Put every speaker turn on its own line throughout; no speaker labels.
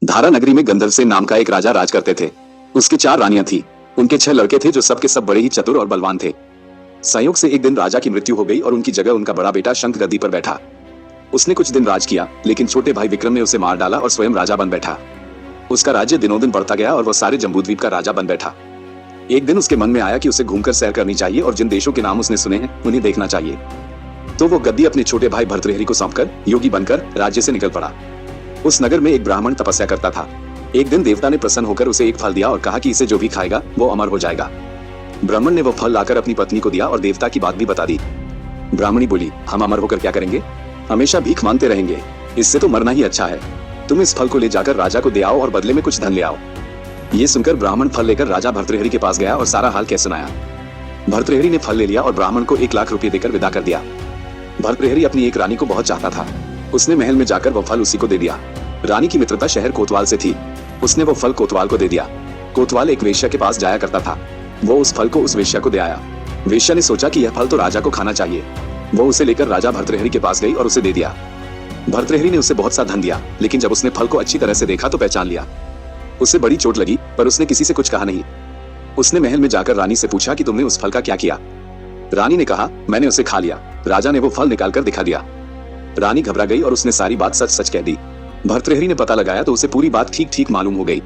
धारा नगरी में गंधर्व नाम का एक राजा राज करते थे। उसकी 4 रानियां थी। उनके 6 लड़के थे जो सब के सब बड़े ही चतुर और बलवान थे। संयोग से एक दिन राजा की मृत्यु हो गई और उनकी जगह उनका बड़ा बेटा शंख गद्दी पर बैठा। उसने कुछ दिन राज किया, लेकिन छोटे भाई विक्रम ने उसे मार डाला और स्वयं राजा बन बैठा। उसका राज्य दिनों दिन बढ़ता गया और वह सारे जम्बूद्वीप का राजा बन बैठा। एक दिन उसके मन में आया कि उसे घूमकर सैर करनी चाहिए और जिन देशों के नाम उसने सुने हैं उन्हें देखना चाहिए। तो वो गद्दी अपने छोटे भाई भर्तृहरि को सौंपकर योगी बनकर राज्य से निकल पड़ा। उस नगर में एक ब्राह्मण तपस्या करता था। एक दिन देवता ने प्रसन्न होकर उसे एक फल दिया और कहा कि इसे जो भी खाएगा वो अमर हो जाएगा। ब्राह्मण ने वो फल लाकर अपनी पत्नी को दिया और देवता की बात भी बता दी। ब्राह्मणी बोली, हम अमर होकर क्या करेंगे? हमेशा भीख मांगते रहेंगे, इससे तो मरना ही अच्छा है। तुम इस फल को ले जाकर राजा को दे आओ और बदले में कुछ धन ले आओ। ये सुनकर ब्राह्मण फल लेकर राजा भर्तृहरि के पास गया और सारा हाल कह सुनाया। भर्तृहरि ने फल ले लिया और ब्राह्मण को 1 लाख रुपए देकर विदा कर दिया। भर्तृहरि अपनी एक रानी को बहुत चाहता था। उसने महल में जाकर वो फल उसी को दे दिया। रानी की मित्रता शहर कोतवाल से थी। उसने वो फल कोतवाल को दे दिया। कोतवाल एक वेश्या के पास जाया करता था। वो उस फल को उस वेश्या को दे आया। वेश्या ने सोचा कि यह फल तो राजा को खाना चाहिए। वो उसे लेकर राजा भर्तृहरि के पास गई और उसे दे दिया। भर्तृहरि ने उसे बहुत सा धन दिया, लेकिन जब उसने फल को अच्छी तरह से देखा तो पहचान लिया। उसे बड़ी चोट लगी, पर उसने किसी से कुछ कहा नहीं। उसने महल में जाकर रानी से पूछा कि तुमने उस फल का क्या किया? रानी ने कहा, मैंने उसे खा लिया। राजा ने वो फल निकालकर दिखा दिया। रानी घबरा गई और उसने सारी बात सच सच कह दी। भर्तृहरि ने पता लगाया तो उसे पूरी बात ठीक ठीक मालूम हो गई।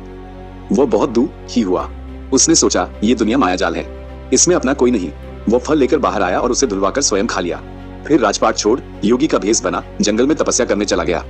वो बहुत दुखी हुआ। उसने सोचा, ये दुनिया मायाजाल है, इसमें अपना कोई नहीं। वो फल लेकर बाहर आया और उसे धुलवाकर स्वयं खा लिया। फिर राजपाट छोड़ योगी का भेष बना जंगल में तपस्या करने चला गया।